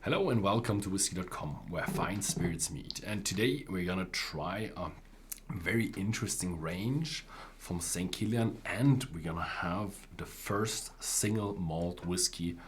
Hello and welcome to Whisky.com, where fine spirits meet. And today we're gonna try a very interesting range from St. Kilian, and we're gonna have the first single malt whiskey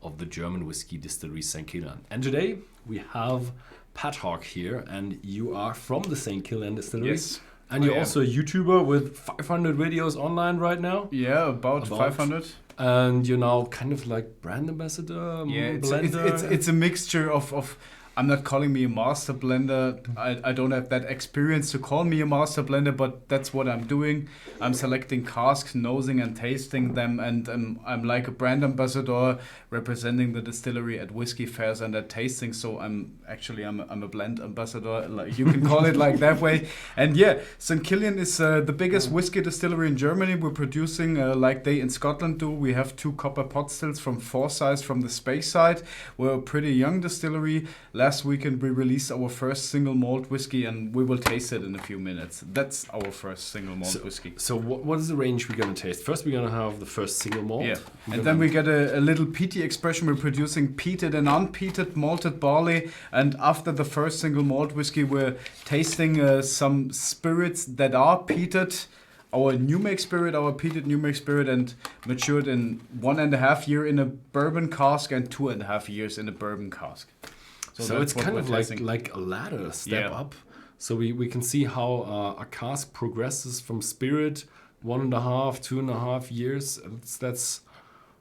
of the German whiskey distillery St. Kilian. And today we have Pat here, and you are from the St. Kilian Distillery. Yes. And you're also a YouTuber with 500 videos online right now. Yeah, about 500. And you're now kind of like brand ambassador, blender. It's a mixture of I'm not calling me a master blender. I don't have that experience to call me a master blender, but that's what I'm doing. I'm selecting casks, nosing and tasting them, and I'm like a brand ambassador representing the distillery at whiskey fairs and at tasting. So I'm a blend ambassador, like you can call it like that way. And yeah, St. Kilian is the biggest whiskey distillery in Germany. We're producing like they in Scotland do. We have 2 copper pot stills from Forsyth from the Space side. We're a pretty young distillery. Last weekend we released our first single malt whiskey, and we will taste it in a few minutes. That's our first single malt whiskey. So what is the range we're going to taste? First we're going to have the first single malt. Yeah, and then we get a little peaty expression. We're producing peated and unpeated malted barley, and after the first single malt whiskey we're tasting some spirits that are peated. Our new make spirit, our peated new make spirit, and matured in 1.5 years in a bourbon cask and 2.5 years in a bourbon cask. So it's kind of like a ladder step up. So we can see how a cask progresses from spirit 1.5, 2.5 years. That's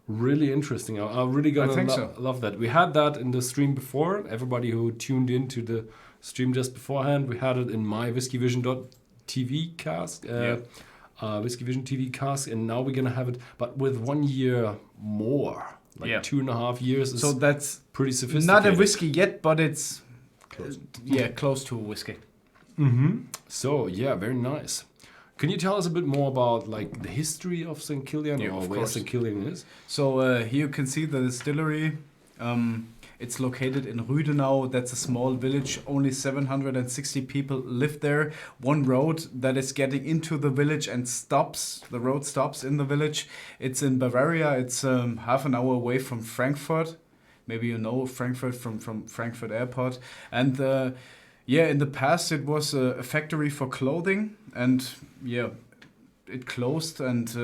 really interesting. I'm really gonna love that. We had that in the stream before. Everybody who tuned into the stream just beforehand, we had it in my whiskyvision.tv cask. Whisky Vision TV cask, and now we're gonna have it, but with 1 year more, 2.5 years. So that's pretty sophisticated. Not a whiskey yet, but it's close to a whiskey. Mm-hmm. So very nice. Can you tell us a bit more about like the history of St. Kilian or where St. Kilian is? So here you can see the distillery. It's located in Rüdenau. That's a small village. Only 760 people live there. One road that is getting into the village and stops. The road stops in the village. It's in Bavaria. It's half an hour away from Frankfurt. Maybe you know Frankfurt from Frankfurt Airport. And in the past it was a factory for clothing. And it closed, and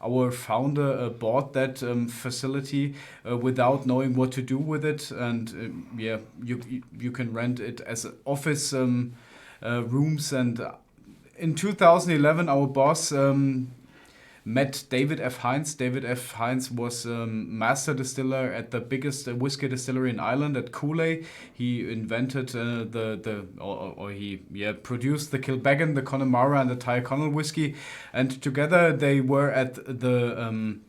our founder bought that facility without knowing what to do with it. And you can rent it as office rooms. And in 2011, our boss met David F. Heinz. David F. Heinz was master distiller at the biggest whiskey distillery in Ireland, at Cooley. He invented he produced the Kilbeggan, the Connemara, and the Tyrconnell whiskey. And together they were at the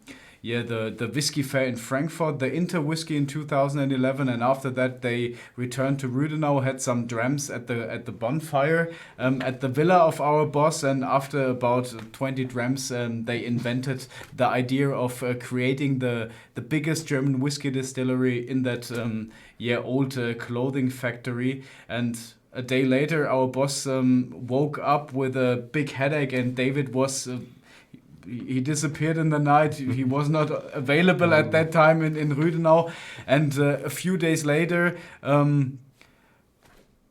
whiskey fair in Frankfurt, the Inter Whiskey in 2011, and after that they returned to Rüdenau, had some drams at the bonfire at the villa of our boss, and after about 20 drams they invented the idea of creating the biggest German whiskey distillery in that old clothing factory. And a day later our boss woke up with a big headache, and David was he disappeared in the night. He was not available at that time in Rüdenau. And a few days later, a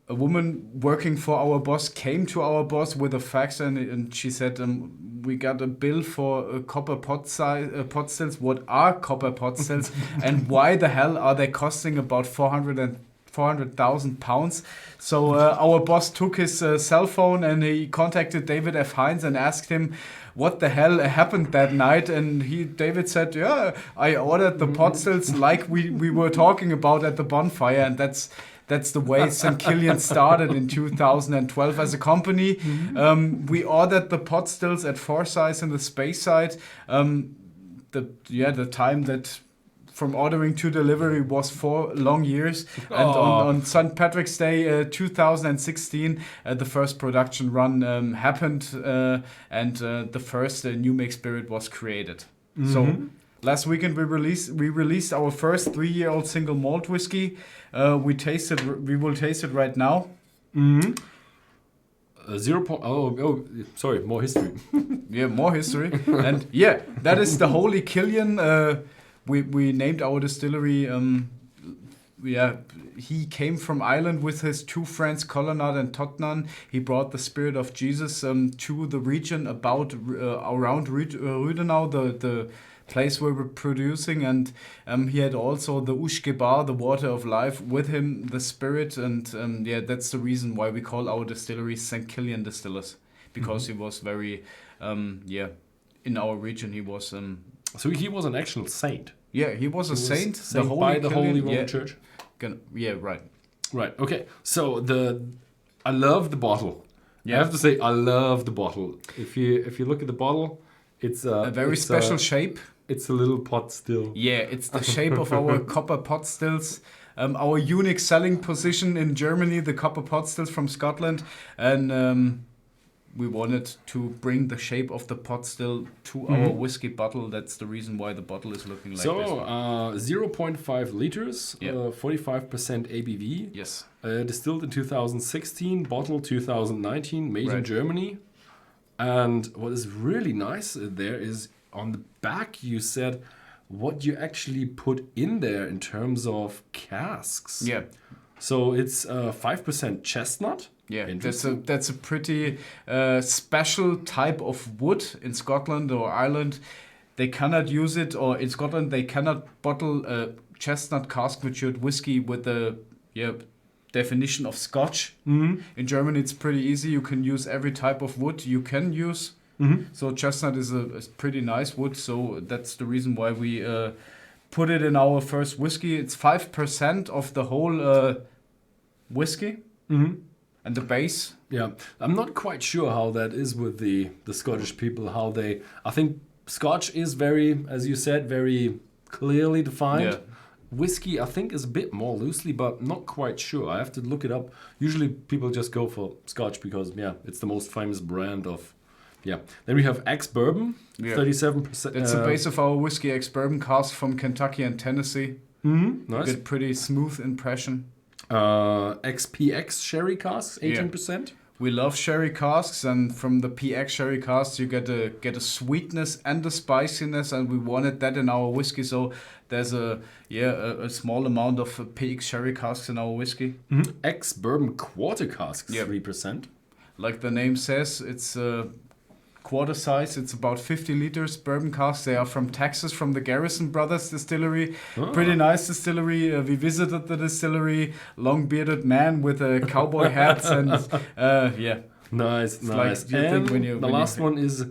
woman working for our boss came to our boss with a fax, and she said, we got a bill for copper pot stills. What are copper pot stills and why the hell are they costing about 400,000 pounds? So our boss took his cell phone and he contacted David F. Heinz and asked him what the hell happened that night. And David said, I ordered the pot stills like we were talking about at the bonfire. And that's the way St. Kilian started in 2012 as a company. We ordered the pot stills at Forsyth in the Space side. The time that from ordering to delivery was 4 long years. And on St. Patrick's Day 2016, the first production run happened, and the first new make spirit was created. Mm-hmm. So last weekend we released our first 3-year-old single malt whiskey. We will taste it right now. Mm-hmm. More history. More history. And that is the Holy Kilian. We named our distillery he came from Ireland with his 2 friends, Colin and Totnan. He brought the spirit of Jesus to the region around Rüdenau, the place where we're producing, and he had also the Ushgebar, the water of life, with him, the spirit, and that's the reason why we call our distillery St. Kilian Distillers, because he was very, in our region he was. So he was an actual saint. Yeah, he was a saint by the Holy Roman Church. Yeah, right. Right. Okay. So I love the bottle. Yeah. I have to say I love the bottle. If you look at the bottle, it's a very special shape. It's a little pot still. Yeah, it's the shape of our copper pot stills. Our unique selling position in Germany, the copper pot stills from Scotland, and we wanted to bring the shape of the pot still to our whiskey bottle. That's the reason why the bottle is looking like this. So 0.5 liters, 45% ABV. Yes. Distilled in 2016, bottled 2019, made in Germany. And what is really nice there is on the back you said what you actually put in there in terms of casks. Yeah. So it's 5% chestnut. Yeah, that's a pretty special type of wood in Scotland or Ireland. They cannot use it, or in Scotland they cannot bottle chestnut cask matured whiskey with the definition of Scotch. In Germany it's pretty easy. You can use every type of wood you can use. So chestnut is a pretty nice wood. So that's the reason why we put it in our first whiskey. It's 5% of the whole whiskey. And the base? Yeah, I'm not quite sure how that is with the Scottish people. I think Scotch is very, as you said, very clearly defined. Yeah. Whiskey, I think, is a bit more loosely, but not quite sure. I have to look it up. Usually people just go for Scotch because, it's the most famous brand of, Then we have ex-bourbon, 37%. That's the base of our whiskey, ex-bourbon cask from Kentucky and Tennessee. Nice. Good, pretty smooth impression. XPX sherry casks, 18%. Yeah. We love sherry casks, and from the PX sherry casks you get a sweetness and a spiciness, and we wanted that in our whiskey. So there's a small amount of PX sherry casks in our whiskey. Ex-bourbon quarter casks, 3%. Like the name says, it's quarter size. It's about 50 liters bourbon casks. They are from Texas, from the Garrison Brothers Distillery. Pretty nice distillery. We visited the distillery. Long bearded man with a cowboy hat and nice. Like, the last one is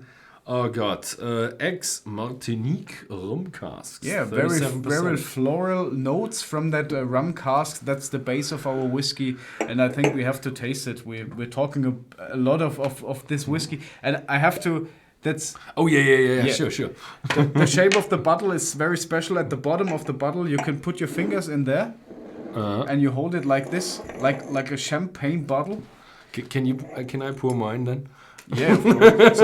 ex Martinique rum casks. Yeah, very floral notes from that rum cask. That's the base of our whiskey, and I think we have to taste it. We're talking a lot of this whiskey, and I have to. That's sure. The shape of the bottle is very special. At the bottom of the bottle, you can put your fingers in there, and you hold it like this, like a champagne bottle. Can I pour mine then? Yeah, of course.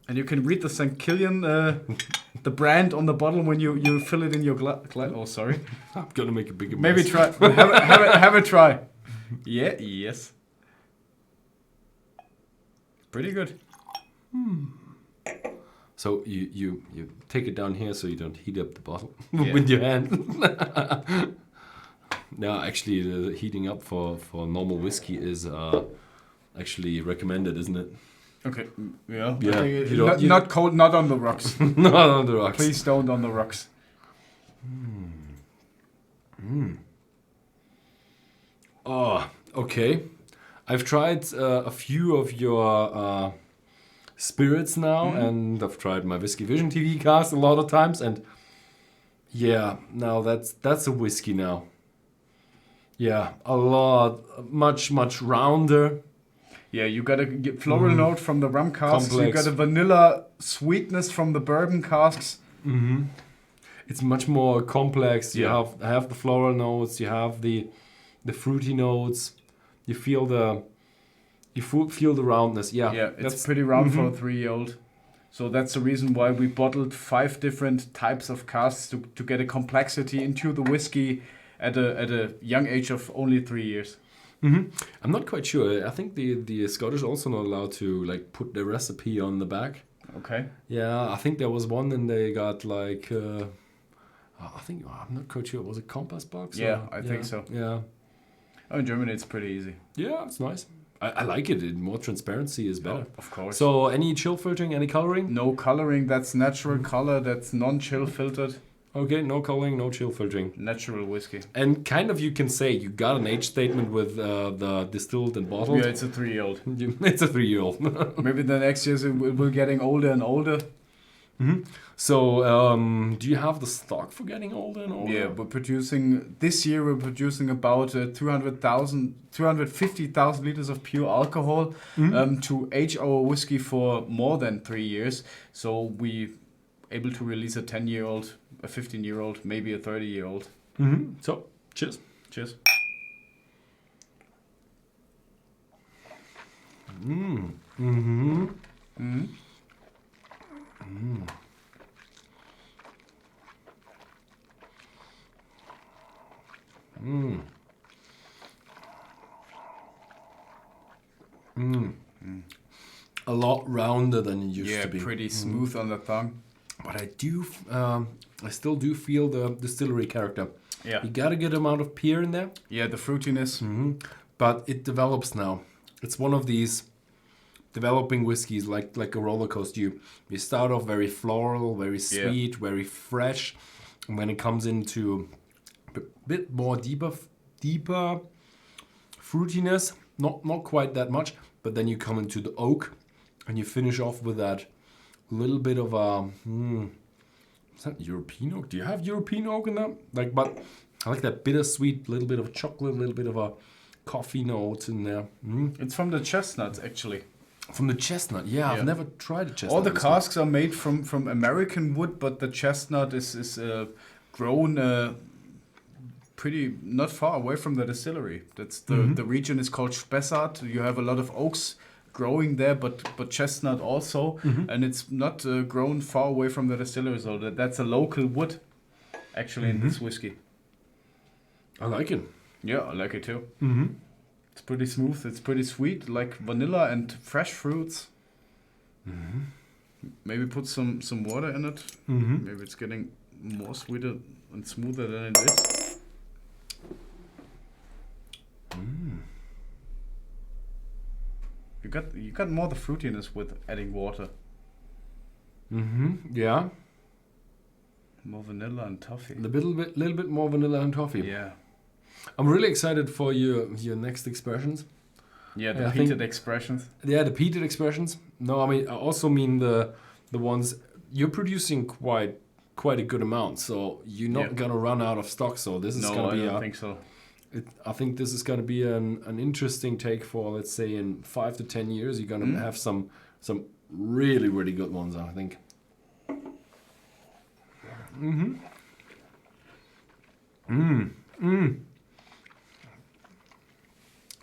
And you can read the St. Kilian, the brand on the bottle when you fill it in your glass. Oh, sorry. I'm gonna make a bigger mess. Maybe try. Have a try. Yeah. Yes. Pretty good. So you take it down here so you don't heat up the bottle with your hand. No, actually, the heating up for normal whiskey is actually recommended, isn't it? Okay. Yeah. Not cold. Not on the rocks. Not on the rocks. Please don't on the rocks. Oh, okay. I've tried a few of your spirits now, and I've tried my Whiskey Vision TV cast a lot of times, and now that's a whiskey now. Yeah, a lot, much rounder. Yeah, you got a floral note from the rum casks. Complex. You got a vanilla sweetness from the bourbon casks. It's much more complex. You have the floral notes. You have the fruity notes. You feel the roundness. Yeah, it's pretty round for a 3-year-old. So that's the reason why we bottled 5 different types of casks to get a complexity into the whiskey at a young age of only 3 years. I'm not quite sure. I think the Scottish also not allowed to put their recipe on the back. Okay. Yeah, I think there was one and they got I think I'm not quite sure. Was it Compass Box? Yeah, I think so. Yeah. Oh, in Germany it's pretty easy. Yeah, it's nice. I like it. More transparency is better. Of course. So any chill filtering, any coloring? No coloring. That's natural color. That's non-chill filtered. Okay, no coloring, no chill filtering. Natural whiskey. And kind of you can say you got an age statement with the distilled and bottled. Yeah, it's a 3-year-old. It's a 3-year-old. Maybe the next years it will getting older and older. Mm-hmm. So, do you have the stock for getting older and older? Yeah, this year we're producing about 250,000 liters of pure alcohol to age our whiskey for more than 3 years. So we able to release a 10-year-old, a 15-year-old, maybe a 30-year-old. Mm-hmm. So, cheers. Cheers. Mm. Mm-hmm. Mm-hmm. Mm. Mm. Mm. Mm. A lot rounder than it used to be. Yeah, pretty smooth on the tongue. But I still do feel the distillery character. Yeah. You got a good amount of pear in there. Yeah, the fruitiness. Mm-hmm. But it develops now. It's one of these developing whiskeys like a roller coaster. You start off very floral, very sweet, very fresh. And when it comes into a bit more deeper fruitiness, not quite that much, but then you come into the oak and you finish off with that little bit of a is that European oak? Do you have European oak in that? But I like that bittersweet, little bit of chocolate, little bit of a coffee note in there. It's from the chestnuts actually. From the chestnut, yeah. I've never tried a chestnut. All the casks are made from American wood, but the chestnut is grown pretty not far away from the distillery. That's the region is called Spessart. You have a lot of oaks growing there, but chestnut also, and it's not grown far away from the distillery. So that's a local wood, actually, in this whiskey. I like it. Yeah, I like it too. Mm-hmm. It's pretty smooth. It's pretty sweet, like vanilla and fresh fruits. Mm-hmm. Maybe put some water in it. Mm-hmm. Maybe it's getting more sweeter and smoother than it is. Mm. You got more the fruitiness with adding water. Mm-hmm. Yeah. More vanilla and toffee. A little bit more vanilla and toffee. Yeah. I'm really excited for your next expressions. Yeah, the peated expressions. Yeah, the peated expressions. No, I also mean the ones you're producing quite a good amount, so you're not gonna run out of stock. So this is gonna be. I don't think so. I think this is gonna be an interesting take for, let's say, in 5 to 10 years. You're gonna have some really good ones, I think. Mm-hmm.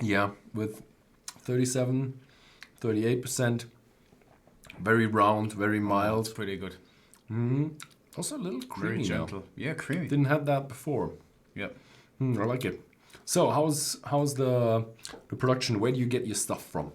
Yeah, with 37, 38%. Very round, very mild. It's pretty good. Mm-hmm. Also a little creamy. Very gentle. Now. Yeah, creamy. Didn't have that before. Yeah. I like it. So how's the production? Where do you get your stuff from?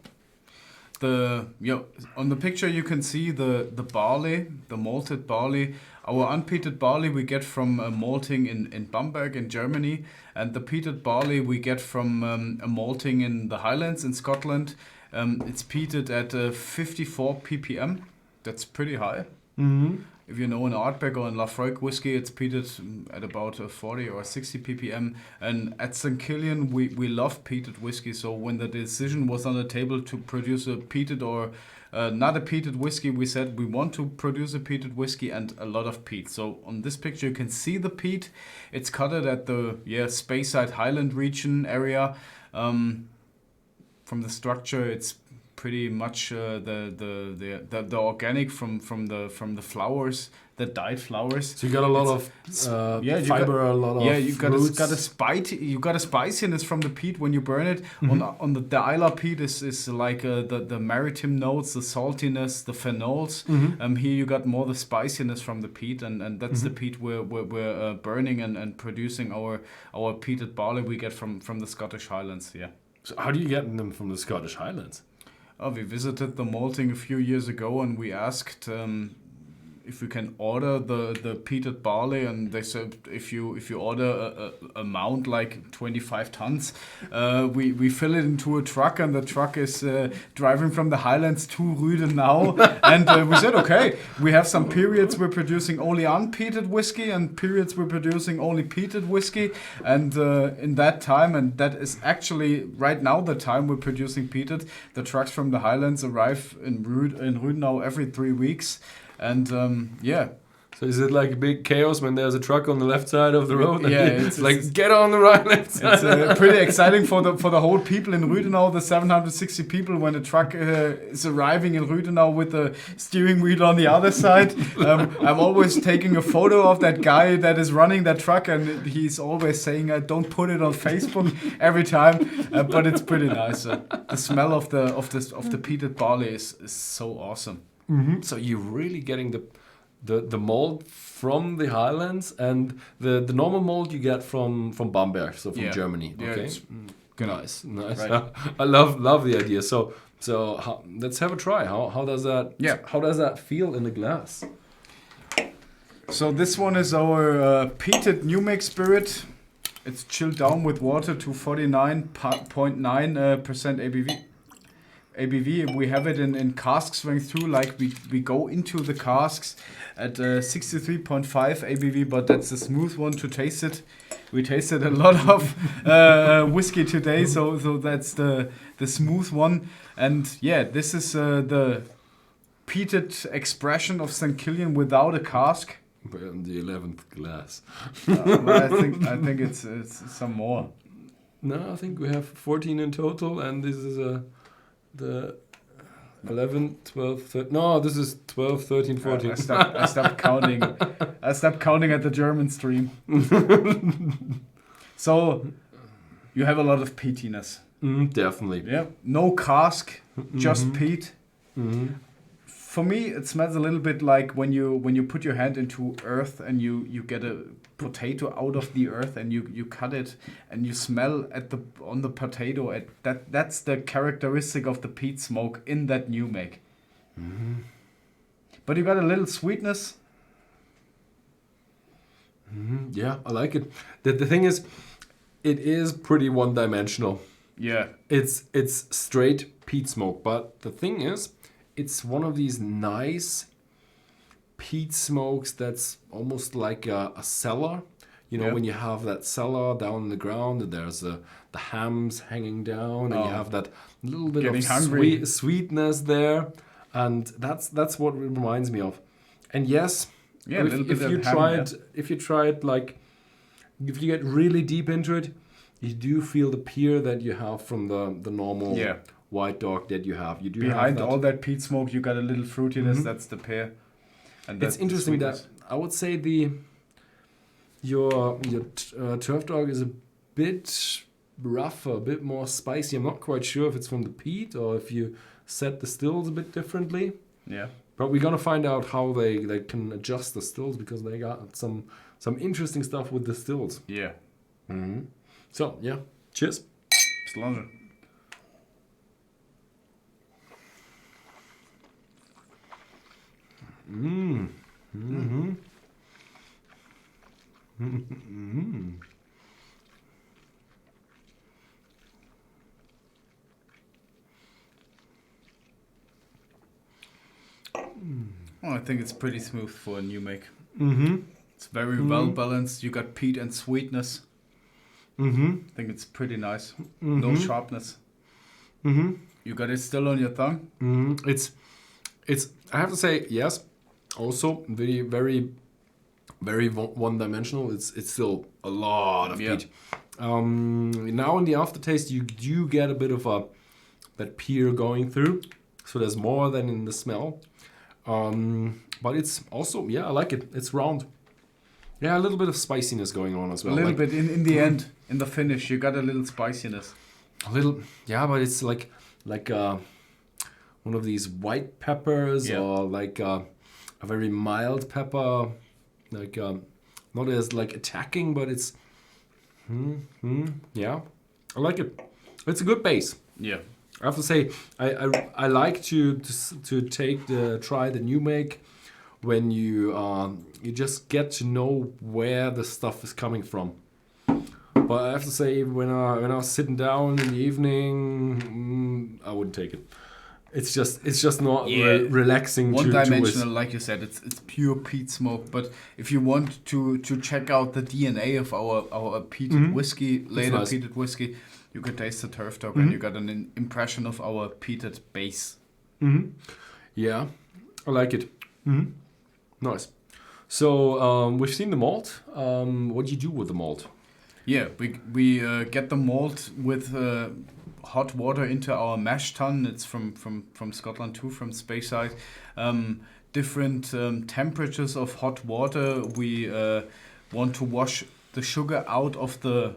On the picture you can see the barley, the malted barley. Our unpeated barley we get from malting in Bamberg in Germany, and the peated barley we get from a malting in the Highlands in Scotland. It's peated at 54 ppm. That's pretty high. Mm-hmm. If you know in Ardbeg or in Lafroig whiskey, it's peated at about 40 or 60 ppm. And at St. Killian, we love peated whiskey. So when the decision was on the table to produce a peated or not a peated whiskey, we said we want to produce a peated whiskey and a lot of peat. So on this picture, you can see the peat. It's cutted at the Speyside Highland region area. From the structure, it's pretty much the organic from the flowers, the dyed flowers. So you got a lot of fiber, a lot of fruits. You got a spiciness from the peat when you burn it. On the Isla peat is like the maritime notes, the saltiness, the phenols. Here you got more the spiciness from the peat, and that's the peat we're burning and producing our peated barley we get from the Scottish Highlands. Yeah. So how do you get them from the Scottish Highlands? We visited the malting a few years ago and we asked if we can order the peated barley, and they said if you order a amount like 25 tons, we fill it into a truck, and the truck is driving from the Highlands to Rüdenau. And we said, okay, we have some periods we're producing only unpeated whiskey and periods we're producing only peated whiskey, and in that time, and that is actually right now the time we're producing peated, the trucks from the Highlands arrive in Rüdenau every 3 weeks. And yeah. So is it like a big chaos when there's a truck on the left side of the road? Yeah, it's like get on the right left side. It's pretty exciting for the whole people in Rüdenau, the 760 people, when the truck is arriving in Rüdenau with the steering wheel on the other side. I'm always taking a photo of that guy that is running that truck, and he's always saying, "Don't put it on Facebook," every time. But it's pretty nice. The smell of the peated barley is so awesome. Mm-hmm. So you're really getting the malt from the Highlands, and the normal malt you get from Bamberg, so from Germany. Okay, nice. Right. I love the idea. So let's have a try. How does that? Yeah. How does that feel in the glass? So this one is our peated new make spirit. It's chilled down with water to 49.9% ABV. We have it in casks going through, like we go into the casks at 63.5 ABV, but that's a smooth one to taste it. We tasted a lot of whiskey today, so that's the smooth one. And yeah, this is the peated expression of St. Killian without a cask. On the 11th glass. Well, I think it's some more. No, I think we have 14 in total, and this is the 11, 12, 13. No, this is 12, 13, 14. I stopped counting. I stopped counting at the German stream. So you have a lot of peatiness. Definitely. Yeah. No cask, just peat. Mm-hmm. For me, it smells a little bit like when you put your hand into earth and you get a potato out of the earth and you cut it and you smell on the potato. That's the characteristic of the peat smoke in that new make. Mm-hmm. But you got a little sweetness. Mm-hmm. Yeah, I like it. The thing is, it is pretty one-dimensional. Yeah. It's straight peat smoke, but the thing is, it's one of these nice peat smokes that's almost like a cellar. You know, when you have that cellar down in the ground, and there's the hams hanging down, and you have that little bit of sweetness there, and that's what it reminds me of. And yes, if you get really deep into it, you do feel the pear that you have from the normal white dog that you have. You do behind have that. all that peat smoke, you got a little fruitiness. Mm-hmm. That's the pear. And it's interesting that I would say your turf dog is a bit rougher, a bit more spicy. I'm not quite sure if it's from the peat or if you set the stills a bit differently. Yeah. But we're gonna find out how they can adjust the stills, because they got some interesting stuff with the stills. Yeah. Mm-hmm. So yeah, cheers. Sláinte. Mm. Mm-hmm. Mm-hmm. Oh, I think it's pretty smooth for a new make. Mm-hmm. It's very well balanced. You got peat and sweetness. Mm-hmm. I think it's pretty nice. Mm-hmm. No sharpness. Mm-hmm. You got it still on your tongue? Mm-hmm. It's. I have to say, yes. Also, very, very, very one-dimensional. It's still a lot of peat. Now in the aftertaste, you do get a bit of that pear going through. So there's more than in the smell. But it's also, I like it. It's round. Yeah, a little bit of spiciness going on as well. A little bit in the end, in the finish, you got a little spiciness. A little, but it's like one of these white peppers or like a very mild pepper, like not as like attacking, but it's I like it. It's a good base. Yeah. I have to say, I like to try the new make when you just get to know where the stuff is coming from. But I have to say, when I was sitting down in the evening, I wouldn't take it. It's just not relaxing. One-dimensional, like you said, it's pure peat smoke. But if you want to check out the DNA of our peated whiskey, later peated whiskey, you can taste the Turf Dog and you got an impression of our peated base. Yeah, I like it. Nice. So we've seen the malt. What do you do with the malt? Yeah, we get the malt with hot water into our mash tun. It's from Scotland too, from Speyside. Different temperatures of hot water. We want to wash the sugar out of the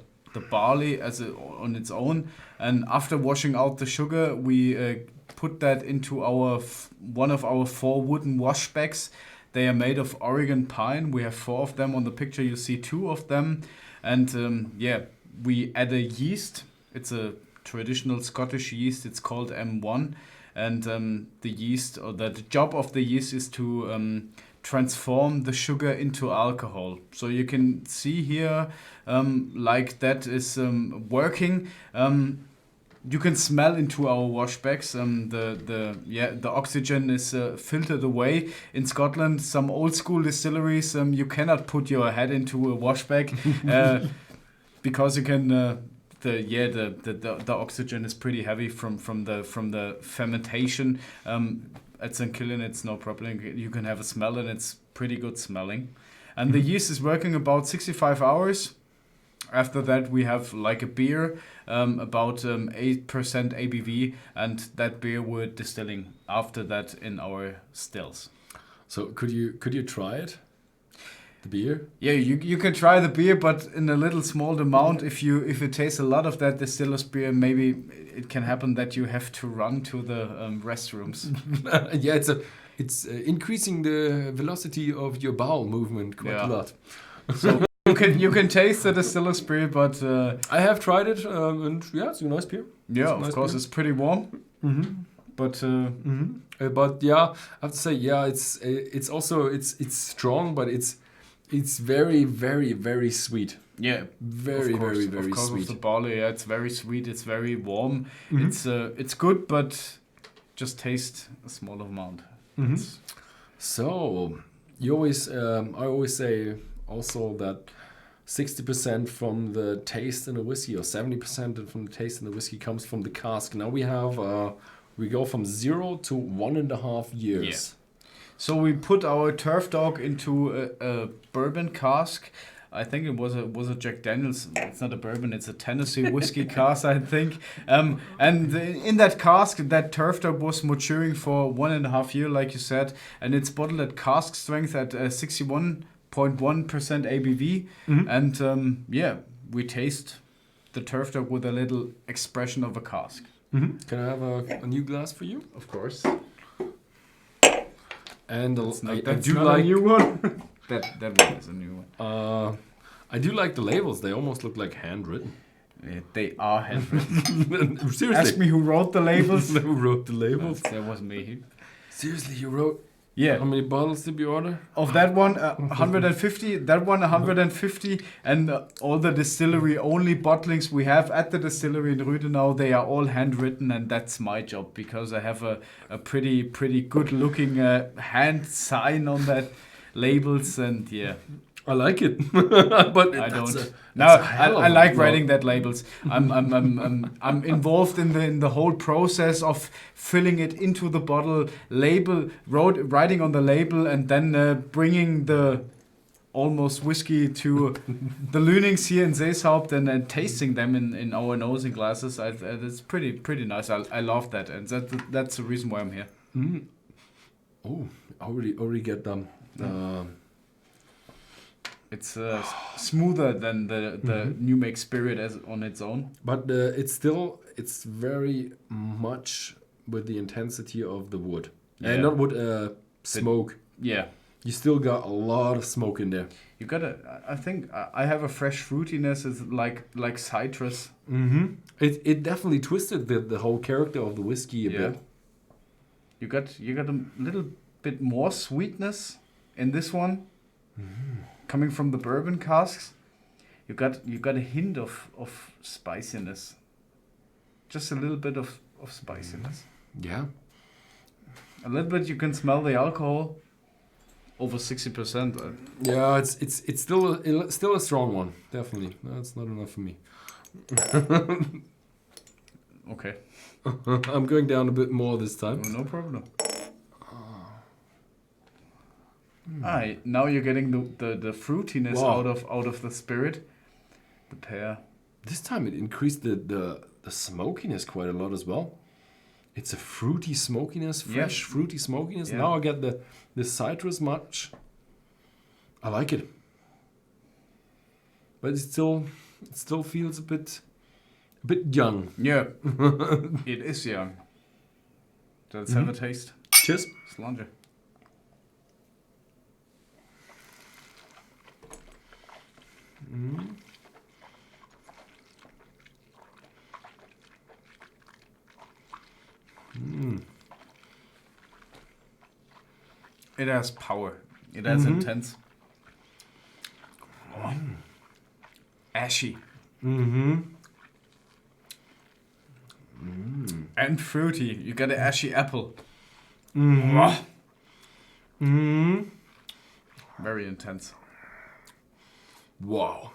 barley on its own, and after washing out the sugar, we put that into one of our 4 wooden wash bags. They are made of Oregon pine. We have 4 of them on the picture. You see 2 of them. And we add a yeast. It's a traditional Scottish yeast. It's called M1. And the yeast, or the job of the yeast, is to transform the sugar into alcohol. So you can see here, like that is working. You can smell into our wash bags. The oxygen is filtered away. In Scotland, some old school distilleries, you cannot put your head into a wash bag because you can. The oxygen is pretty heavy from the fermentation. At St. Killian, it's no problem. You can have a smell, and it's pretty good smelling. And the yeast is working about 65 hours. After that, we have like a beer, about 8% ABV, and that beer we're distilling after that in our stills. So could you try it? The beer? Yeah, you can try the beer, but in a little small amount. If you taste a lot of that distiller's beer, maybe it can happen that you have to run to the restrooms. Yeah, it's increasing the velocity of your bowel movement quite a lot. So you can taste the distiller's beer, but I have tried it, and yeah, it's a nice beer. Yeah, of course, it's pretty warm. But yeah, I have to say, yeah, it's also it's strong, but it's very, very, very sweet. Yeah, very, very, very of course, sweet. With the barley, yeah, it's very sweet. It's very warm. It's good, but just taste a small amount. So you always, I always say also that 60% from the taste in a whiskey, or 70% from the taste in the whiskey, comes from the cask. Now we have we go from 0 to 1.5 years. Yeah. So we put our Turf Dog into a bourbon cask. I think it was a Jack Daniels. It's not a bourbon. It's a Tennessee whiskey cask, I think. And in that cask, that Turf Dog was maturing for 1.5 years, like you said, and it's bottled at cask strength at 61.1% ABV. And we taste the Turf Dog with a little expression of a cask. Can I have a new glass for you? Of course. And I do like a new one. that one is a new one. I do like the labels. They almost look like handwritten. Yeah, they are handwritten. Seriously. Ask me who wrote the labels. Who wrote the labels? That was me. Seriously, you wrote? Yeah. How many bottles did you order? Of that one, 150. That one, 150. And all the distillery only bottlings we have at the distillery in Rüdenau, they are all handwritten, and that's my job because I have a pretty good looking hand sign on that labels, and yeah. I like it, but I don't. I like writing that labels. I'm involved in the whole process of filling it into the bottle, writing on the label, and then bringing the almost whiskey to the Lünings here in Seeshaupt and tasting them in our nosing glasses. It's pretty nice. I love that, and that's the reason why I'm here. Oh, already get them. It's smoother than the new make spirit as on its own. But it's very much with the intensity of the wood. And not wood, smoke. Yeah. You still got a lot of smoke in there. You got I think I have a fresh fruitiness. It's like citrus. It definitely twisted the whole character of the whiskey a bit. You got a little bit more sweetness in this one, coming from the bourbon casks, you got a hint of spiciness. Just a little bit of spiciness. Yeah. A little bit. You can smell the alcohol. Over 60%. Yeah, it's still a strong one. Definitely. That's not enough for me. Okay. I'm going down a bit more this time. No problem. Now you're getting the fruitiness out of the spirit. The pear. This time it increased the smokiness quite a lot as well. It's a fruity smokiness, fresh fruity smokiness. Yeah. Now I get the citrus much. I like it. But it still feels a bit young. Yeah. It is young. Let's have a taste. Cheers. Slange. It has power. It has intense. Ashy. And fruity. You got an ashy apple. Very intense. Wow.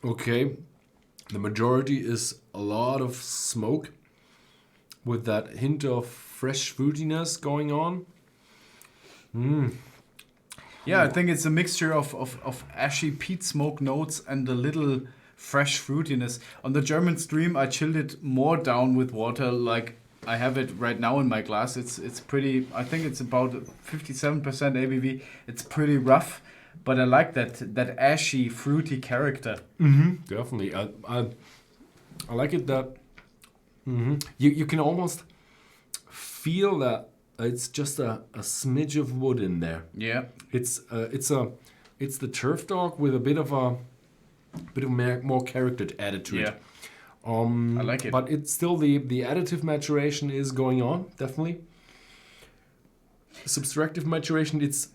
Okay. The majority is a lot of smoke with that hint of fresh fruitiness going on. Yeah, I think it's a mixture of ashy peat smoke notes and a little fresh fruitiness. On the German stream, I chilled it more down with water, like I have it right now in my glass. It's pretty. I think it's about 57% ABV. It's pretty rough, but I like that ashy, fruity character. Definitely, I like it that you can almost feel that it's just a smidge of wood in there. Yeah, it's the Turf Dog with a bit of more charactered attitude. Yeah. I like it. But it's still the additive maturation is going on, definitely. Subtractive maturation, it's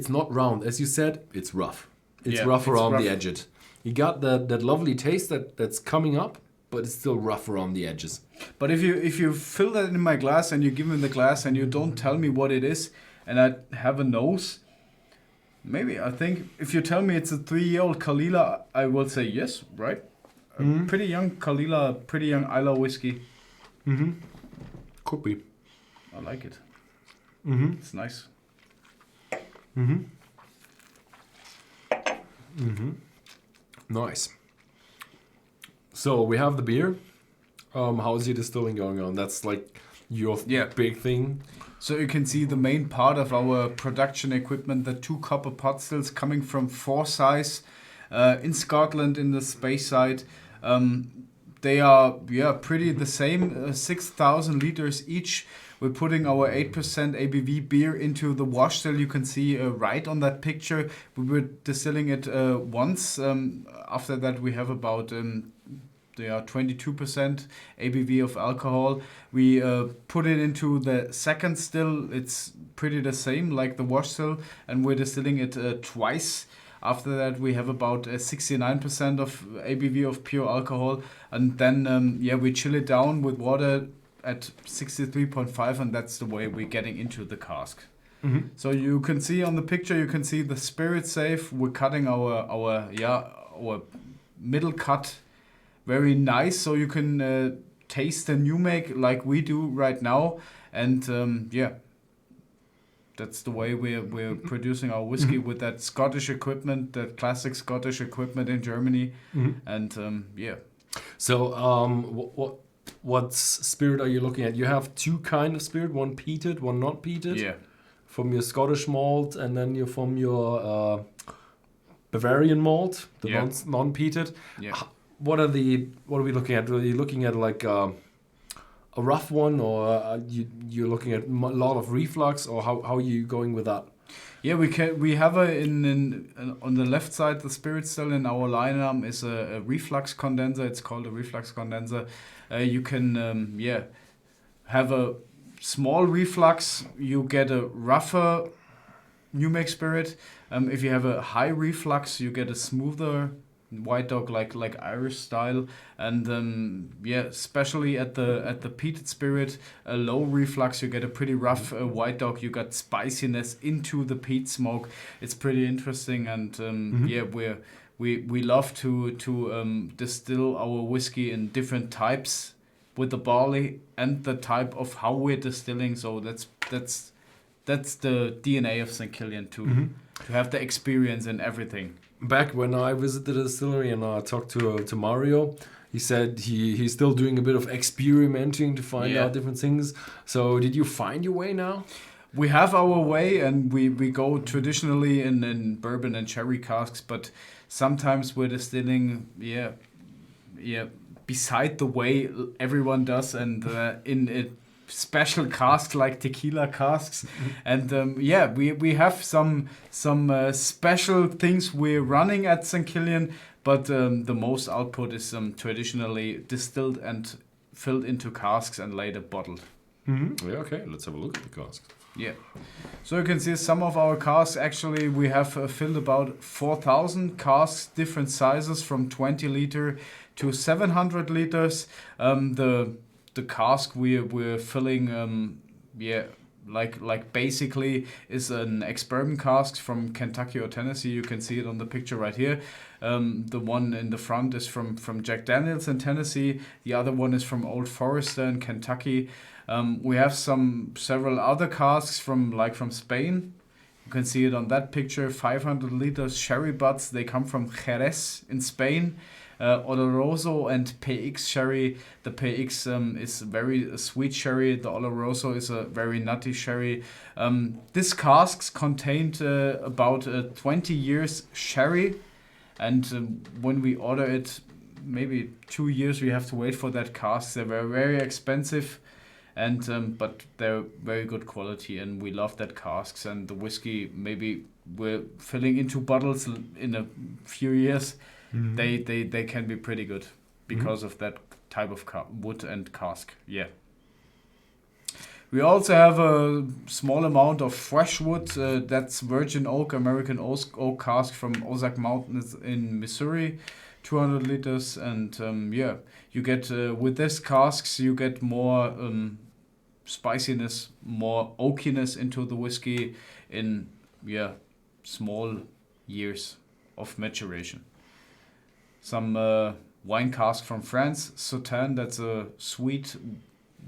not round. As you said, it's rough. It's rough around the edges. You got that lovely taste that's coming up, but it's still rough around the edges. But if you fill that in my glass and you give me the glass and you don't tell me what it is, and I have a nose, maybe I think if you tell me it's a 3-year-old Kalila, I will say yes, right? Pretty young Kalila, pretty young Isla whiskey. Could be. I like it. It's nice. Nice. So we have the beer. How's your distilling going on? That's like your big thing. So you can see the main part of our production equipment, the 2 copper pot stills coming from Forsyth in Scotland in the space side. They are pretty the same, 6,000 liters each. We're putting our 8% ABV beer into the wash still. You can see right on that picture. We were distilling it once. After that, we have about 22% ABV of alcohol. We put it into the second still. It's pretty the same like the wash still, and we're distilling it twice. After that, we have about 69% of ABV of pure alcohol, and then we chill it down with water at 63.5, and that's the way we're getting into the cask. So you can see on the picture, you can see the spirit safe. We're cutting our middle cut very nice, so you can taste the new make like we do right now, and that's the way we're producing our whiskey with that Scottish equipment, that classic Scottish equipment in Germany, and So what spirit are you looking at? You have 2 kind of spirit, one peated, one not peated. Yeah. From your Scottish malt, and then you're from your Bavarian malt, the non-peated. Yeah. What are we looking at? Are you looking at like a rough one, or you're looking at a lot of reflux, or how are you going with that? Yeah, we have on the left side, the spirit still in our lineup is a reflux condenser. It's called a reflux condenser. You can have a small reflux. You get a rougher new make spirit. If you have a high reflux, you get a smoother white dog like Irish style, and especially at the peated spirit, a low reflux, you get a pretty rough white dog. You got spiciness into the peat smoke. It's pretty interesting, and we love to distill our whiskey in different types with the barley and the type of how we're distilling. So that's the DNA of St. Kilian to have the experience in everything. Back when I visited the distillery and I talked to Mario, he said he's still doing a bit of experimenting to find out different things. So did you find your way now? We have our way, and we go traditionally in bourbon and sherry casks, but sometimes we're distilling beside the way everyone does, and in a special cask like tequila casks. And we have some special things we're running at St. Kilian, but the most output is traditionally distilled and filled into casks and later bottled. Yeah, okay, let's have a look at the casks. Yeah, so you can see some of our casks. Actually, we have filled about 4,000 casks, different sizes from 20 liter to 700 liters. The cask we're filling, like basically is an ex-bourbon cask from Kentucky or Tennessee. You can see it on the picture right here. The one in the front is from Jack Daniels in Tennessee. The other one is from Old Forester in Kentucky. We have several other casks from Spain. You can see it on that picture. 500 liters sherry butts. They come from Jerez in Spain. Oloroso and PX sherry. The PX is very sweet sherry. The Oloroso is a very nutty sherry. These casks contained about 20 years sherry, and when we order it, maybe 2 years we have to wait for that cask. They were very expensive, and but they're very good quality, and we love that casks. And the whiskey, maybe we're filling into bottles in a few years. They can be pretty good because of that type of wood and cask. Yeah. We also have a small amount of fresh wood. That's virgin oak, American oak cask from Ozark Mountains in Missouri, 200 liters. And you get with this casks, you get more spiciness, more oakiness into the whiskey in small years of maturation. Some wine cask from France, Sauternes, that's a sweet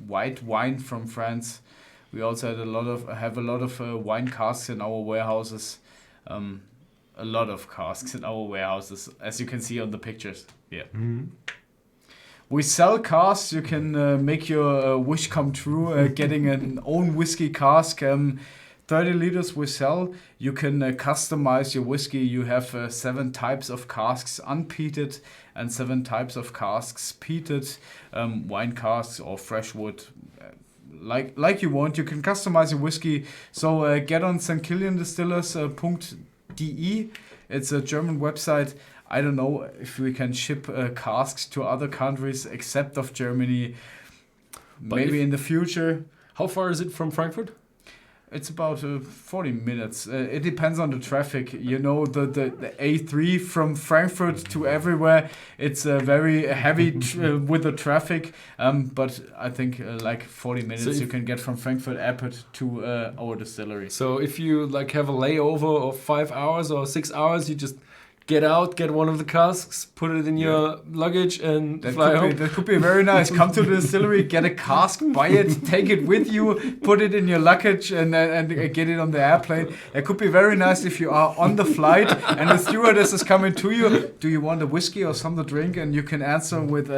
white wine from France. We also have a lot of wine casks in our warehouses. A lot of casks in our warehouses, as you can see on the pictures. Yeah. We sell casks. You can make your wish come true, getting an own whiskey cask. 30 liters we sell. You can customize your whiskey. You have 7 types of casks unpeated and 7 types of casks peated, wine casks or fresh wood, like you want. You can customize your whiskey. So get on stkiliandistillers.de. It's a German website. I don't know if we can ship casks to other countries except of Germany. Maybe in the future. How far is it from Frankfurt? It's about 40 minutes. It depends on the traffic. You know, the A3 from Frankfurt to everywhere, it's very heavy with the traffic. But I think like 40 minutes so you can get from Frankfurt Airport to our distillery. So if you like have a layover of 5 hours or 6 hours, you just get out, get one of the casks, put it in your luggage, and fly home. That could be very nice. Come to the distillery, get a cask, buy it, take it with you, put it in your luggage, and get it on the airplane. It could be very nice if you are on the flight and the stewardess is coming to you. Do you want a whiskey or something to drink? And you can answer with,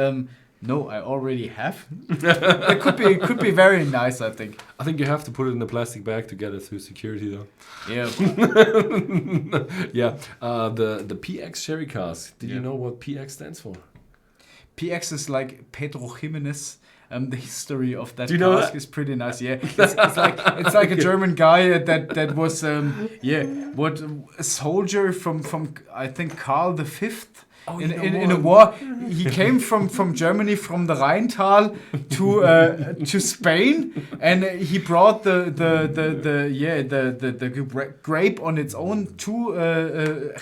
no, I already have. It could be very nice, I think. I think you have to put it in a plastic bag to get it through security, though. Yeah. Yeah. The PX sherry cask. Did you know what PX stands for? PX is like Pedro Jimenez. The history of that cask is pretty nice. Yeah, it's like a German guy that was what a soldier from I think Karl V. in a war. He came from Germany, from the Rheintal to Spain, and he brought the grape on its own to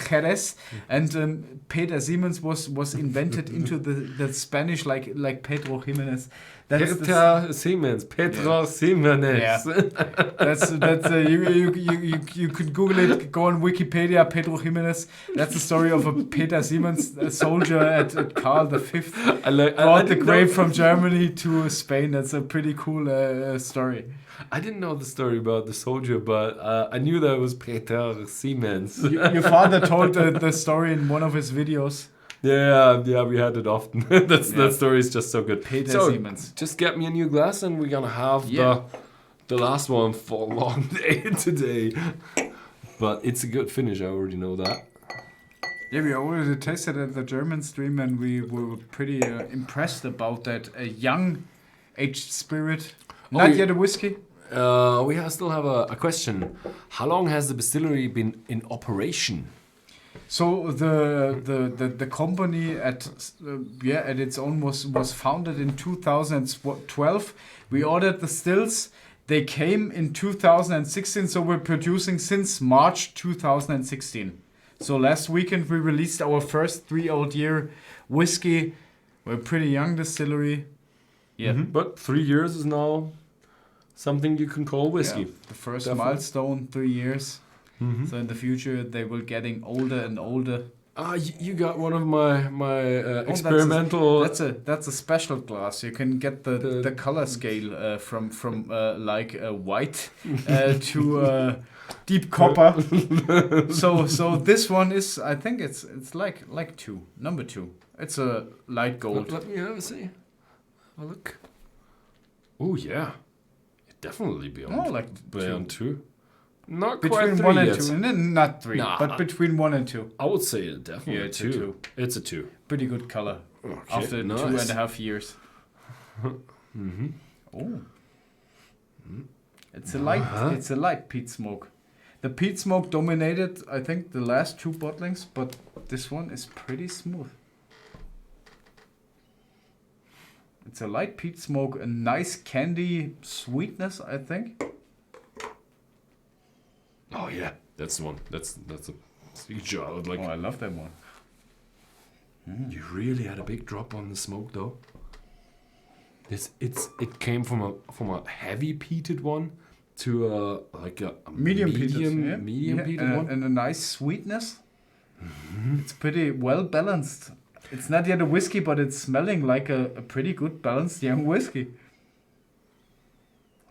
Jerez, and Peter Siemens was invented into the Spanish like Pedro Jimenez. Pedro Siemens. Yeah. that's you could Google it. Go on Wikipedia. Pedro Jimenez. That's the story of a Peter Siemens, a soldier at Karl V. Brought the grape from Germany to Spain. That's a pretty cool story. I didn't know the story about the soldier, but I knew that it was Peter Siemens. Your father told the story in one of his videos. Yeah, we had it often. That story is just so good. Peter Siemens. Just get me a new glass and we're gonna have the last one for a long day today. But it's a good finish, I already know that. Yeah, we already tasted at the German stream and we were pretty impressed about that young aged spirit. Not yet a whiskey. We still have a question. How long has the distillery been in operation? So the company at its own was founded in 2012. We ordered the stills. They came in 2016, so we're producing since March 2016. So last weekend we released our first 3-old-year whiskey. We're a pretty young distillery. Yeah, but 3 years is now something you can call whiskey. Yeah, the first milestone, 3 years. So in the future they will getting older and older. You got one of my experimental. That's a special glass. You can get the color scale from white to deep copper. so this one is, I think it's like 2, number 2. It's a light gold. Let me have a see. Have a look. Oh yeah, it definitely beyond 2. Not between quite 3 1 and yet. 2, not 3, but between 1 and 2. I would say definitely it's 2. It's a 2. Pretty good color. Okay, after nice. 2.5 years. Oh, it's a light peat smoke. The peat smoke dominated, I think, the last 2 bottlings, but this one is pretty smooth. It's a light peat smoke, a nice candy sweetness, I think. Oh yeah, that's the one. That's a feature. I would like. Oh, I love that one. You really had a big drop on the smoke, though. It came from a heavy peated one to a medium peated one, and a nice sweetness. It's pretty well balanced. It's not yet a whiskey, but it's smelling like a pretty good balanced young whiskey.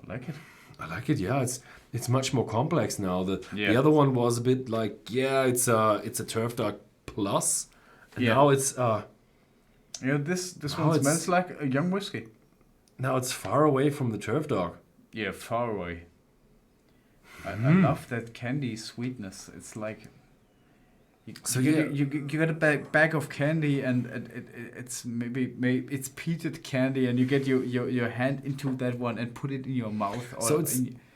I like it. I like it. Yeah, it's much more complex now. The other one was a bit like it's a Turf Dog plus. And now it's this one smells like a young whiskey. Now it's far away from the Turf Dog. Yeah, far away. I love that candy sweetness. It's like you get a bag of candy and it's maybe it's peated candy and you get your hand into that one and put it in your mouth. So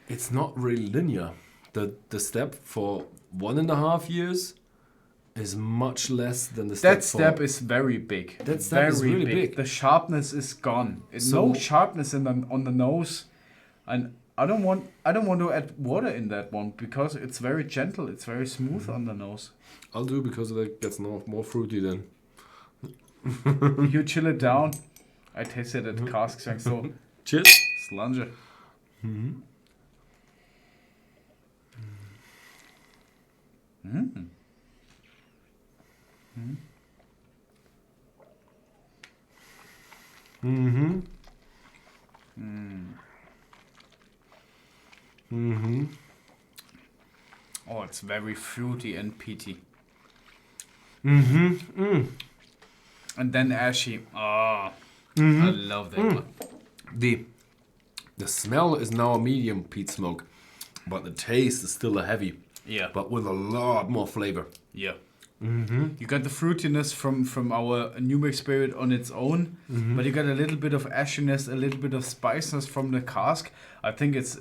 it's not really linear. The step for 1.5 years is much less than the step. That step is very big. That step is really big. The sharpness is gone. No sharpness on the nose, and I don't want to add water in that one because it's very gentle. It's very smooth on the nose. I'll do because it gets more fruity then. You chill it down. I tasted it at Cask, so cheers. Slanger. Oh, it's very fruity and peaty. And then ashy. I love that one. The smell is now a medium peat smoke, but the taste is still a heavy. Yeah. But with a lot more flavor. Yeah. You got the fruitiness from our New Mix Spirit on its own, but you got a little bit of ashiness, a little bit of spiciness from the cask. I think it's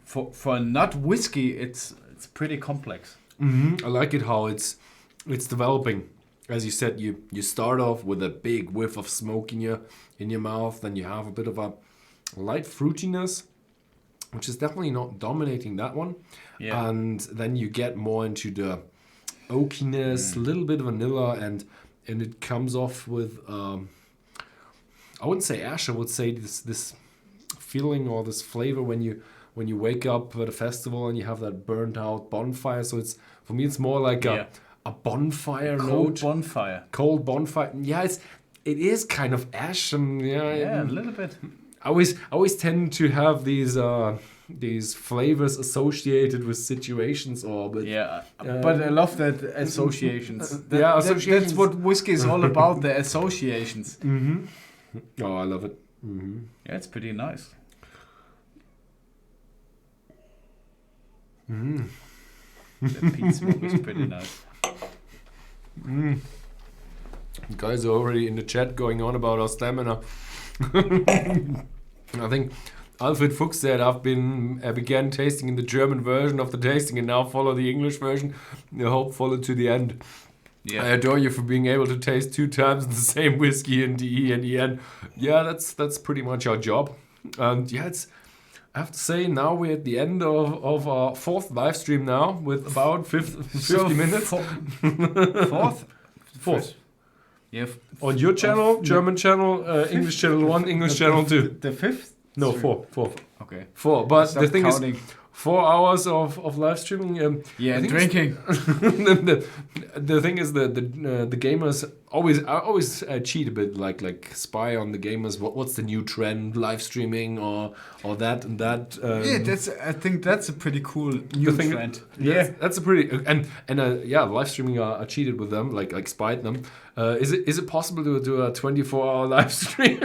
for a nut whiskey, it's pretty complex. I like it how it's developing. as you said, you start off with a big whiff of smoke in your mouth, then you have a bit of a light fruitiness, which is definitely not dominating that one. Yeah. And then you get more into the oakiness, a little bit of vanilla, and it comes off with I wouldn't say ash, I would say this feeling or this flavor when you wake up at a festival and you have that burnt out bonfire. So it's, for me, it's more like a bonfire note. Cold bonfire. Yeah, it is kind of ash, and a little bit. I always tend to have these flavors associated with situations but I love that associations. Associations. That's what whiskey is all about, the associations. Mm-hmm. Oh, I love it. Mm-hmm. Yeah, it's pretty nice. Mm. The peat smoke is pretty nice. Mm. Guys are already in the chat going on about our stamina. I think Alfred Fuchs said I began tasting in the German version of the tasting and now follow the English version. I hope follow to the end. Yeah. I adore you for being able to taste 2 times the same whiskey in DE and EN. Yeah, that's pretty much our job. And yeah, I have to say, now we're at the end of our 4th live stream now with about 50 minutes. Fourth. Yeah. On your channel, German channel, English channel 1, English channel 2. The 5th? No, 4. Okay. 4. But the thing is, 4 hours of live streaming. And drinking. The thing is that the gamers always cheat a bit, like spy on the gamers. What's the new trend? Live streaming or that and that. I think that's a pretty cool new trend. That's a pretty live streaming are cheated with them, like spied them. Is it possible to do a 24-hour live stream?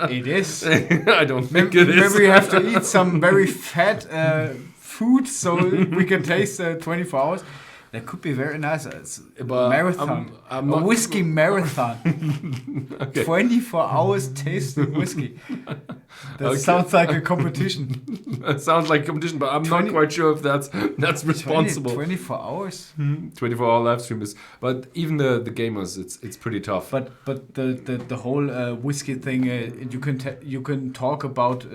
It is. I don't think it is. Maybe we have to eat some very fat food so we can taste 24 hours. That could be very nice. It's a marathon. A whiskey marathon. Okay. 24 hours tasting whiskey. That sounds like a competition. It sounds like a competition, but I'm not quite sure if that's responsible. 24 hours? 24-hour live stream is. But even the gamers, it's pretty tough. But the whole whiskey thing, you can talk about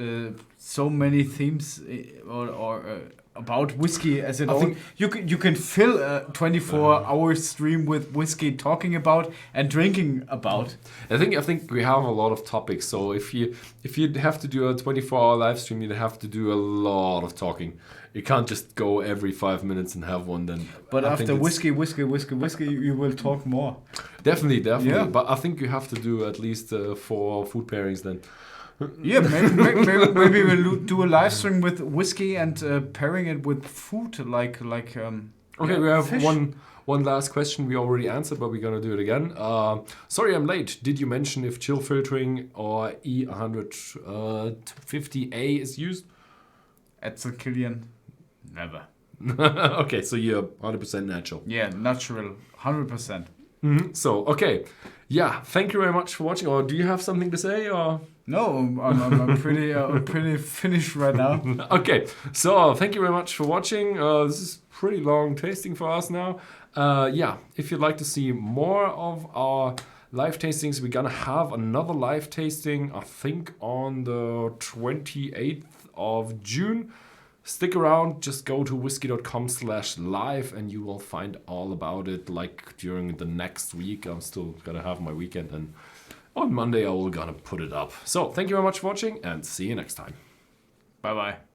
so many themes or about whiskey as it own. You can fill a 24-hour stream with whiskey talking about and drinking about. I think we have a lot of topics. So if you have to do a 24-hour live stream, you'd have to do a lot of talking. You can't just go every 5 minutes and have one. Then, but after whiskey, you will talk more. Definitely. Yeah. But I think you have to do at least 4 food pairings then. Yeah, maybe we'll do a live stream with whiskey and pairing it with food, like. Okay, we have fish. One last question we already answered, but we're gonna do it again. Sorry, I'm late. Did you mention if chill filtering or E150A is used? At the Killian, never. Okay, so you're 100% natural. Yeah, natural, 100%. Mm-hmm. So okay, yeah. Thank you very much for watching. Or do you have something to say? Or no, I'm pretty finished right now. Okay, so thank you very much for watching. This is pretty long tasting for us now. If you'd like to see more of our live tastings, we're gonna have another live tasting, I think on the 28th of June. Stick around, just go to Whisky.com/live and you will find all about it like during the next week. I'm still gonna have my weekend and on Monday I will gonna put it up. So thank you very much for watching and see you next time. Bye bye.